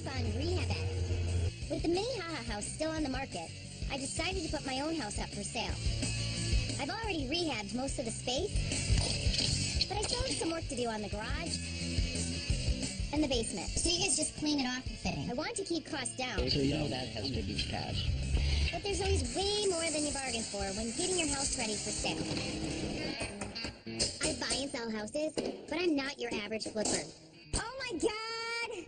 up on Rehab Addict. With the mini haha house still on the market, I decided to put my own house up for sale. I've already rehabbed most of the space, but I still have some work to do on the garage and the basement. So you guys just clean it off and fitting? I want to keep costs down. So you know that has to be cash. But there's always way more than you bargained for when getting your house ready for sale. I buy and sell houses, but I'm not your average flipper. Oh my God!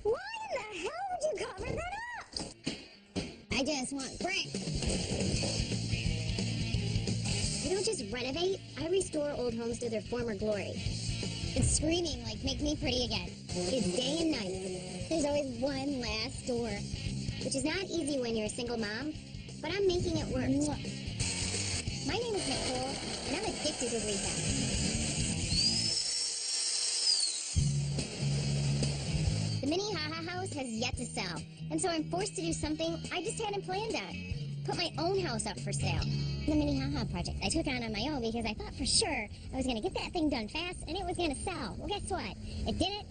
Why in the hell would you cover that up? I just want brick. I don't just renovate, I restore old homes to their former glory. It's screaming like, make me pretty again. It's day and night. There's always one last door. Which is not easy when you're a single mom, but I'm making it work. My name is Nicole, and I'm addicted to rehab. The mini haha house has yet to sell, and so I'm forced to do something I just hadn't planned on. Put my own house up for sale. The mini haha project I took on my own because I thought for sure I was going to get that thing done fast and it was going to sell. Well, guess what? It didn't,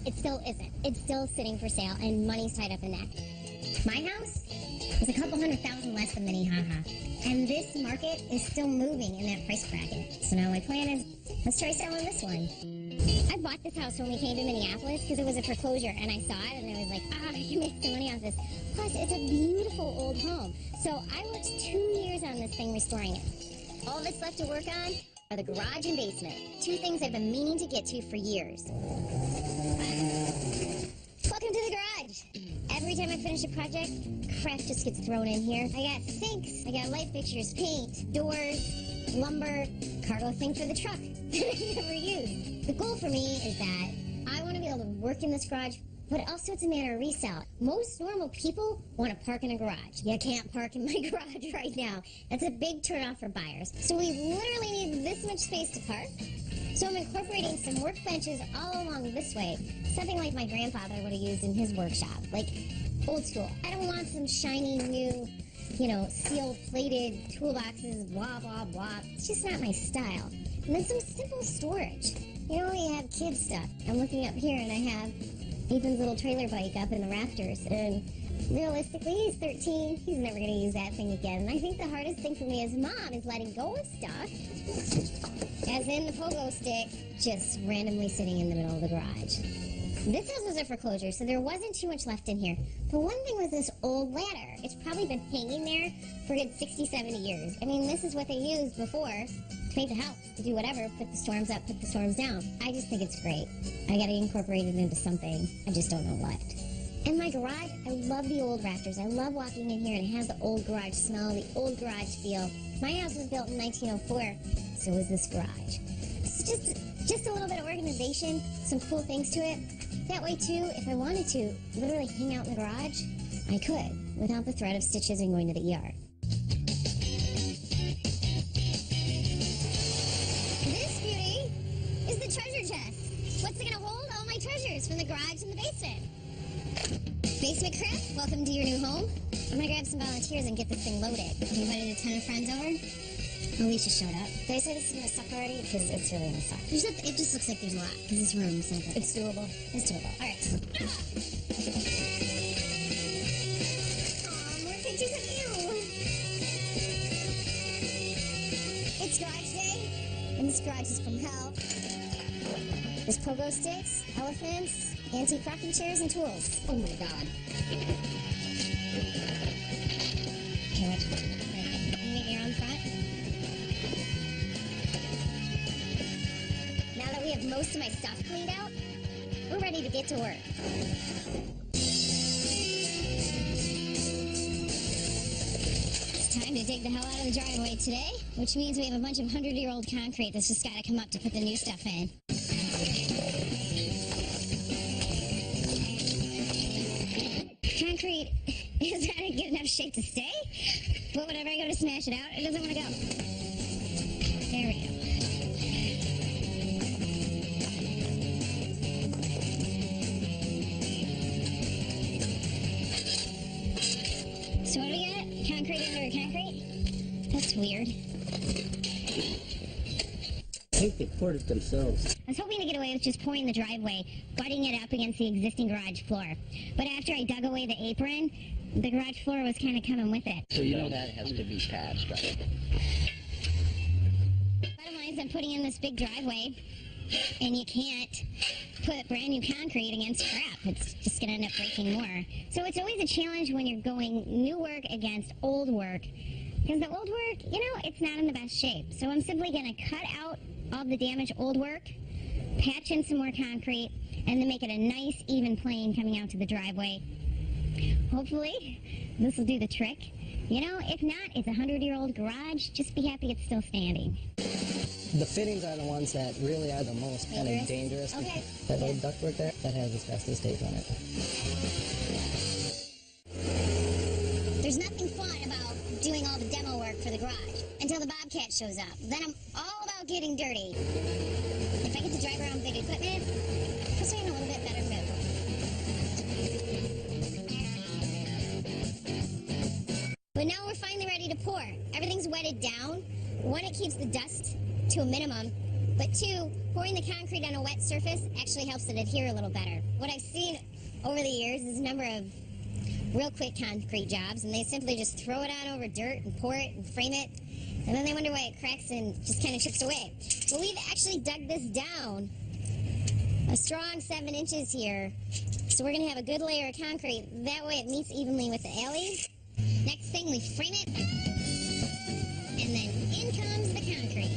it still isn't. It's still sitting for sale and money's tied up in that. My house is a couple $100,000 less than mini haha. And this market is still moving in that price bracket. So now my plan is, let's try selling this one. I bought this house when we came to Minneapolis because it was a foreclosure and I saw it and I was like, I can make some money off this. Plus, it's a beautiful old home. So I worked 2 years on this thing restoring it. All that's left to work on are the garage and basement. 2 things I've been meaning to get to for years. Welcome to the garage. Every time I finish a project, crap just gets thrown in here. I got sinks, I got light fixtures, paint, doors, lumber, cargo thing for the truck that I never used. The goal for me is that I want to be able to work in this garage, but also it's a matter of resale. Most normal people want to park in a garage. You can't park in my garage right now. That's a big turnoff for buyers. So we literally need this much space to park. So I'm incorporating some workbenches all along this way. Something like my grandfather would have used in his workshop. Like old school. I don't want some shiny new, seal-plated toolboxes, blah, blah, blah. It's just not my style. And then some simple storage. You have kids stuff. I'm looking up here and I have Ethan's little trailer bike up in the rafters. And realistically, he's 13. He's never going to use that thing again. And I think the hardest thing for me as mom is letting go of stuff, as in the pogo stick, just randomly sitting in the middle of the garage. This house was a foreclosure, so there wasn't too much left in here. But one thing was this old ladder. It's probably been hanging there for a good 60, 70 years. I mean, this is what they used before to make the house, to do whatever, put the storms up, put the storms down. I just think it's great. I gotta incorporate it into something. I just don't know what. In my garage, I love the old rafters. I love walking in here and it has the old garage smell, the old garage feel. My house was built in 1904, so was this garage. So just a little bit of organization, some cool things to it. That way too, if I wanted to literally hang out in the garage, I could, without the threat of stitches and going to the ER. This beauty is the treasure chest. What's it gonna hold? All my treasures from the garage and the basement. Basement crib, welcome to your new home. I'm gonna grab some volunteers and get this thing loaded. You invited a ton of friends over? Alicia showed up. Did I say this is gonna suck already? Because it's really gonna suck. It just looks like there's a lot, because this room is not good. It's doable. It's doable. Alright. Aw, more pictures of you! It's garage day, and this garage is from hell. There's pogo sticks, elephants, antique rocking chairs, and tools. Oh my god. Okay, watch. You make your own front. Now that we have most of my stuff cleaned out, we're ready to get to work. It's time to dig the hell out of the driveway today, which means we have a bunch of 100-year-old concrete that's just got to come up to put the new stuff in. Concrete is not in good enough shape to stay, but whenever I go to smash it out, it doesn't want to go. There we go. So what do we got? Concrete under concrete? That's weird. Hey, They poured it themselves. I was hoping to get away with just pouring the driveway, butting it up against the existing garage floor. But after I dug away the apron, the garage floor was kind of coming with it. So you know that has to be patched, right? Bottom line is I'm putting in this big driveway, and you can't put brand new concrete against crap. It's just going to end up breaking more. So it's always a challenge when you're going new work against old work. Because the old work, it's not in the best shape. So I'm simply going to cut out all the damaged old work, patch in some more concrete, and then make it a nice even plane coming out to the driveway. Hopefully, this will do the trick. If not, it's a 100-year-old garage. Just be happy it's still standing. The fittings are the ones that really are the most kind of dangerous. Okay. That old ductwork there, that has asbestos tape on it. There's nothing fun about doing all the demo work for the garage until the Bobcat shows up. Then I'm all about getting dirty. If I get to drive around big equipment, puts me in a little bit better mood. But now we're finally ready to pour. Everything's wetted down. One, it keeps the dust to a minimum, but two, pouring the concrete on a wet surface actually helps it adhere a little better. What I've seen over the years is a number of real quick concrete jobs, and they simply just throw it on over dirt and pour it and frame it, and then they wonder why it cracks and just kind of chips away. But we've actually dug this down a strong 7 inches here, so we're going to have a good layer of concrete. That way it meets evenly with the alley. Next thing, we frame it, and then in comes the concrete.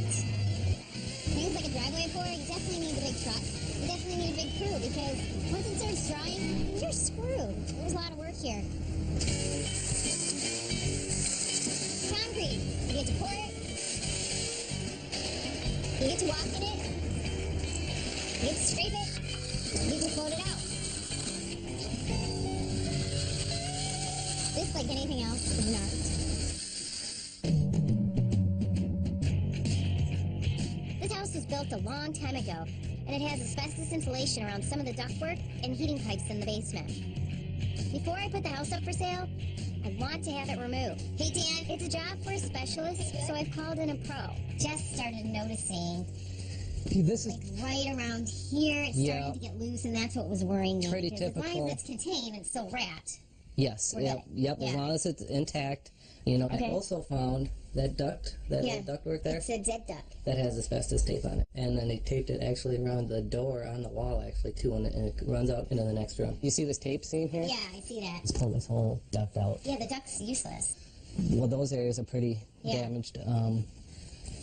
Things like a driveway pour, you definitely need a big truck. You definitely need a big crew, because once it starts drying, you're screwed. There's a lot of work here. Concrete. You get to pour it. You get to walk in it. You get to scrape it. You can float it out. This, like anything else, is an art. This house was built a long time ago, and it has asbestos insulation around some of the ductwork and heating pipes in the basement. Before I put the house up for sale, I want to have it removed. Hey Dan, it's a job for a specialist, so I've called in a pro. Just started noticing, This is right around here, it's starting to get loose, and that's what was worrying me. Pretty because typical. As long as it's contained and still wrapped. yes, We're yep, good. yep. As Yeah. long as it's intact, Okay. I also found that duct, that Yeah. old ductwork there, It's a dead duck. that has asbestos tape on it, and then they taped it actually around the door on the wall actually too, and it runs out into the next room. You see this tape seen here? Yeah, I see that. Let's pull this whole duct out. Yeah, the duck's useless. Well, those areas are pretty Yeah. damaged. You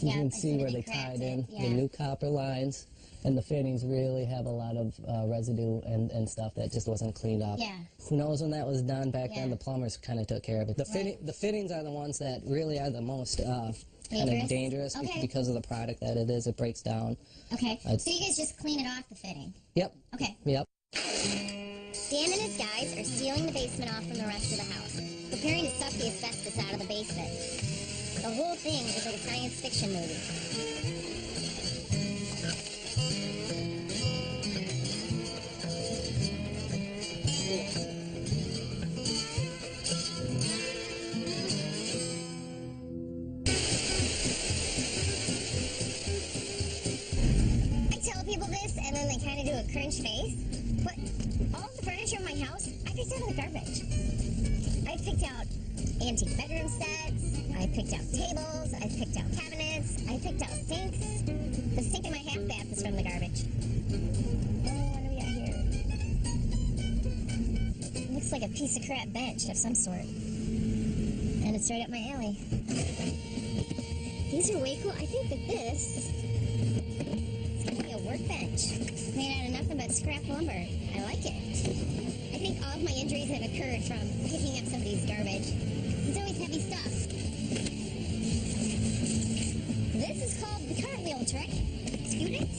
Yeah, can I see see where that they they cracked tied in it, the yeah. new copper lines, and the fittings really have a lot of residue and stuff that just wasn't cleaned up. Yeah. Who knows when that was done back then? Yeah. The plumbers kind of took care of it. The fittings are the ones that really are the most kind Dangerous? of dangerous Okay. because of the product that it is. It breaks down. Okay. It's- So you guys just clean it off the fitting. Yep. Okay. Yep. Dan and his guys are sealing the basement off from the rest of the house, preparing to suck the asbestos out of the basement. The whole thing is like a science fiction movie. I tell people this, and then they kind of do a cringe face. But all of the furniture in my house, I picked out of the garbage. I picked out antique bedroom sets. I picked out tables. I picked out cabinets. I picked out sinks. The sink in my half bath is from the garbage. Oh, what do we got here? It looks like a piece of crap bench of some sort. And it's right up my alley. These are way cool. I think that this is going to be a workbench made out of nothing but scrap lumber. I like it. I think all of my injuries have occurred from picking up somebody's garbage. It's always heavy stuff. This is called the cartwheel trick. Scoot it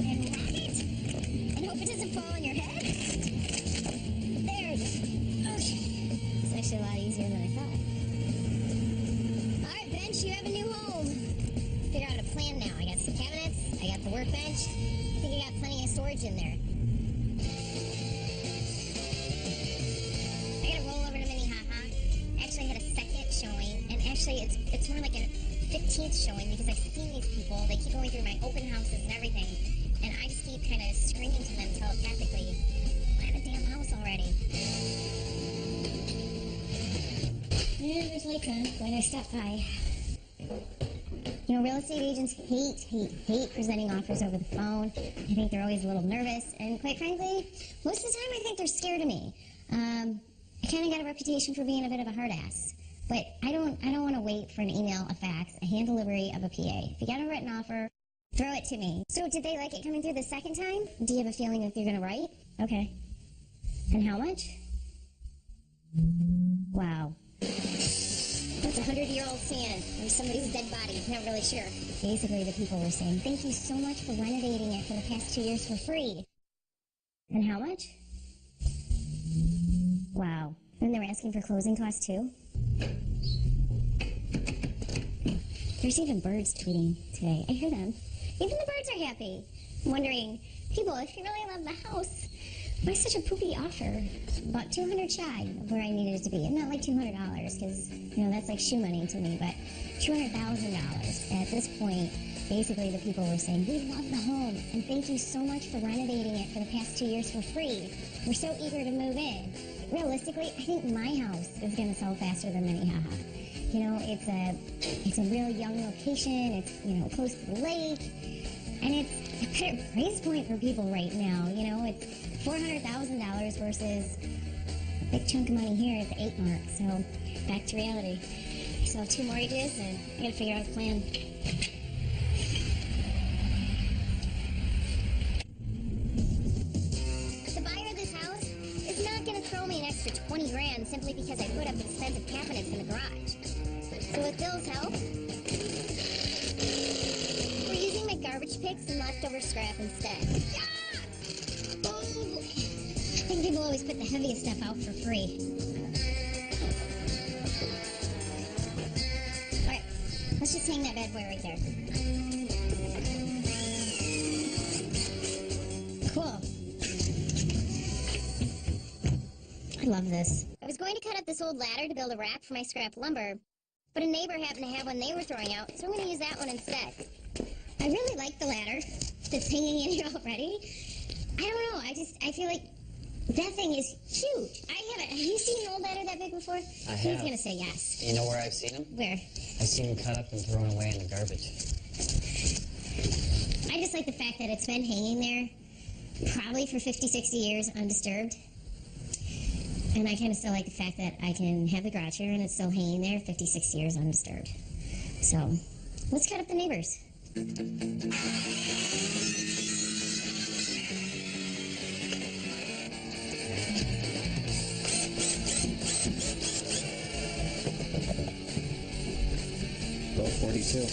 and rock it and hope it doesn't fall on your head. There it is. Okay. It's actually a lot easier than I thought. All right, bench, you have a new home. Figure out a plan now. I got some cabinets. I got the workbench. I think I got plenty of storage in there. I gotta roll over to Minnehaha. Actually, I had a second showing, and actually, it's more like a 15th showing because I've seen these people. They keep going through my open houses and everything. And I just keep kind of screaming to them telepathically, buy the damn house already. And there's lights on when I stop by. You know, real estate agents hate presenting offers over the phone. I think they're always a little nervous. And quite frankly, most of the time I think they're scared of me. I kind of got a reputation for being a bit of a hard ass. But I don't want to wait for an email, a fax, a hand delivery of a PA. If you got a written offer, throw it to me. So did they like it coming through the second time? Do you have a feeling that they're going to write? Okay. And how much? Wow. That's 100-year-old sand or somebody's dead body. Not really sure. Basically, the people were saying, thank you so much for renovating it for the past 2 years for free. And how much? Wow. And they were asking for closing costs, too? There's even birds tweeting today. I hear them. Even the birds are happy. I'm wondering, people, if you really love the house, why such a poopy offer? About 200 shy of where I needed it to be. And not like $200, because, you know, that's like shoe money to me, but $200,000. At this point, basically the people were saying, we love the home, and thank you so much for renovating it for the past 2 years for free. We're so eager to move in. Realistically, I think my house is going to sell faster than Minnehaha. You know, it's a real young location. It's, you know, close to the lake, and it's a better price point for people right now. You know, it's $400,000 versus a big chunk of money here at the 8 mark. So back to reality. I still have 2 mortgages, and I got to figure out the plan. The buyer of this house is not going to throw me an extra 20 grand simply because I put up expensive cabinets in the garage. So with Bill's help, we're using my garbage picks and leftover scrap instead. Yeah! Oh, boy. I think people always put the heaviest stuff out for free. Alright, let's just hang that bad boy right there. Cool. I love this. I was going to cut up this old ladder to build a rack for my scrap lumber, but a neighbor happened to have one they were throwing out, so I'm going to use that one instead. I really like the ladder that's hanging in here already. I don't know, I feel like that thing is huge. Have you seen an old ladder that big before? I have. He's going to say yes. You know where I've seen them? Where? I've seen them cut up and thrown away in the garbage. I just like the fact that it's been hanging there probably for 50, 60 years undisturbed. And I kind of still like the fact that I can have the garage here and it's still hanging there 50, 60 years undisturbed. So, let's cut up the neighbors. Go 42.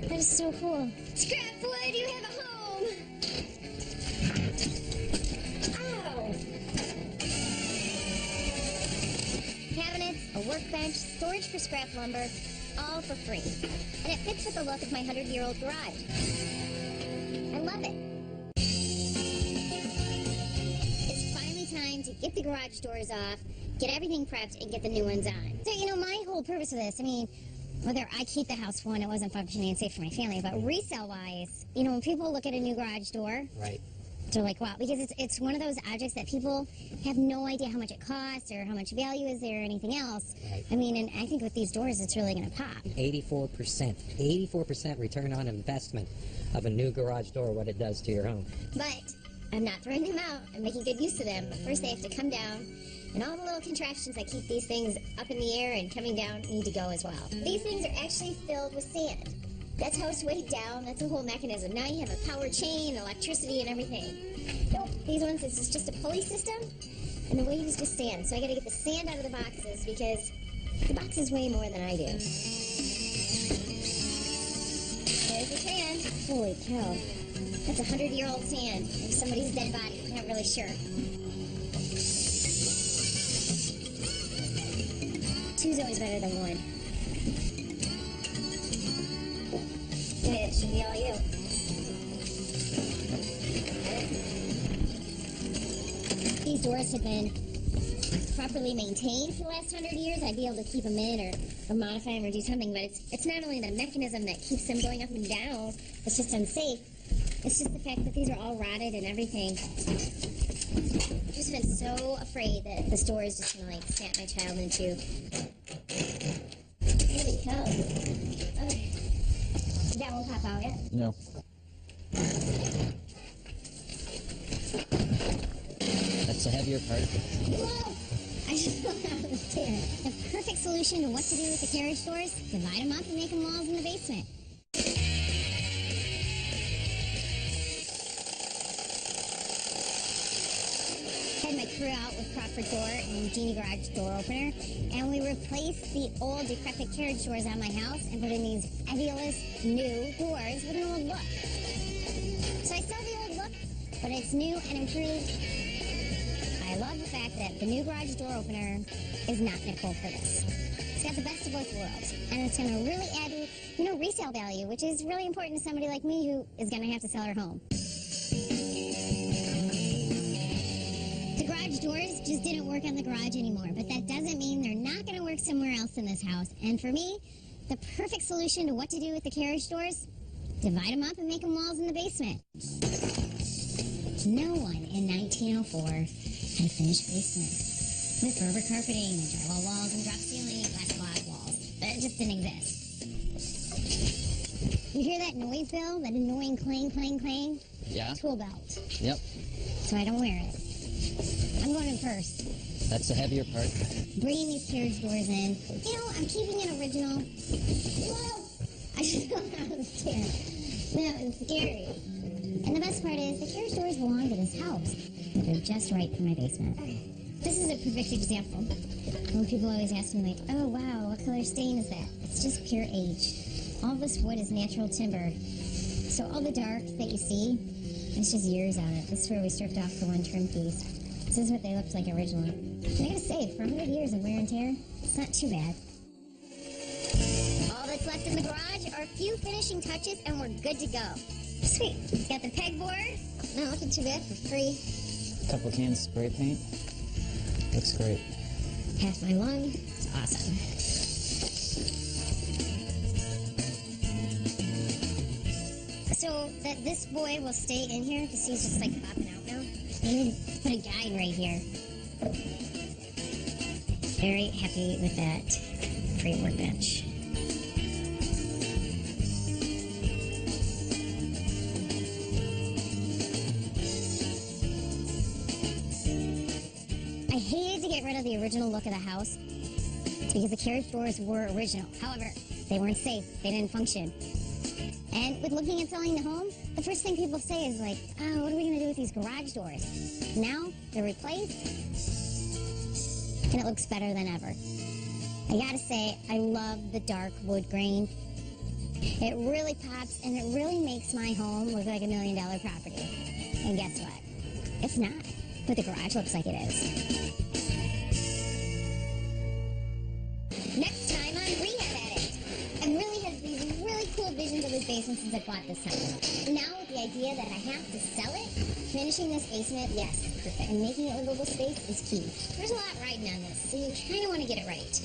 That is so cool. Scrap wood, you have a home! Ow! Cabinets, a workbench, storage for scrap lumber, all for free. And it fits with the look of my 100-year-old garage. I love it. It's finally time to get the garage doors off, get everything prepped, and get the new ones on. So, you know, my whole purpose of this, I mean, whether I keep the house, one, it wasn't functioning and safe for my family, but resale-wise, you know, when people look at a new garage door, Right. they're like, wow, because it's one of those objects that people have no idea how much it costs or how much value is there or anything else. Right. I mean, and I think with these doors, it's really going to pop. 84% return on investment of a new garage door, what it does to your home. But I'm not throwing them out. I'm making good use of them. But first, they have to come down. And all the little contraptions that keep these things up in the air and coming down need to go as well. These things are actually filled with sand. That's how it's weighed down. That's the whole mechanism. Now you have a power chain, electricity, and everything. Nope, these ones, it's just a pulley system, and the weight is just sand. So I gotta get the sand out of the boxes because the boxes weigh more than I do. There's the sand. Holy cow. That's 100-year-old sand. Or somebody's dead body. I'm not really sure. 2's always better than 1. It should be all you. these doors had been properly maintained for the last 100 years, I'd be able to keep them in or modify them or do something, but it's not only the mechanism that keeps them going up and down, it's just unsafe. It's just the fact that these are all rotted and everything. I've just been so afraid that this door is just gonna like snap my child into. Holy cow. Okay. That won't pop out yet? No. That's the heavier part. Whoa! I just don't understand. The perfect solution to what to do with the carriage doors, divide them up and make them walls in the basement. Had my crew out with Crawford door and Genie garage door opener, and we replaced the old decrepit carriage doors on my house and put in these fabulous new doors with an old look. So I still have the old look, but it's new and improved. I love the fact that the new garage door opener is not going to pull for this. It's got the best of both worlds, and it's going to really add, resale value, which is really important to somebody like me who is going to have to sell her home. The garage doors just didn't work on the garage anymore, but that doesn't mean they're not going to work somewhere else in this house. And for me, the perfect solution to what to do with the carriage doors, divide them up and make them walls in the basement. No one in 1904 had finished basements with Berber carpeting and drywall walls and drop ceiling and glass block walls. It just didn't exist. You hear that noise, Bill? That annoying clang, clang, clang? Yeah? Tool belt. Yep. So I don't wear it. I'm going in first. That's the heavier part. Bringing these carriage doors in. I'm keeping it original. Whoa! I just don't understand. That was scary. And the best part is, the carriage doors belong to this house. They're just right for my basement. This is a perfect example. When people always ask me, like, oh wow, what color stain is that? It's just pure age. All this wood is natural timber. So all the dark that you see, it's just years on it. This is where we stripped off the one trim piece. This is what they looked like originally. And I gotta say, for 100 years of wear and tear, it's not too bad. All that's left in the garage are a few finishing touches and we're good to go. Sweet. Got the pegboard. Not looking too bad for free. Couple cans of spray paint. Looks great. Half my lung. It's awesome. So that this boy will stay in here because he's just like popping out now. I'm going to put a guide right here. Very happy with that freight workbench. I hated to get rid of the original look of the house because the carriage doors were original. However, they weren't safe. They didn't function. And with looking at selling the home, the first thing people say is like, oh, what are we going to do with these garage doors? Now, they're replaced, and it looks better than ever. I gotta say, I love the dark wood grain. It really pops, and it really makes my home look like $1 million property. And guess what? It's not, but the garage looks like it is. Next time on Rehab Addict. I really had these really cool visions of this basement since I bought this house. Now with the idea that I have to sell it, finishing this basement, yes, perfect. And making it livable space is key. There's a lot riding on this, so you kind of want to get it right.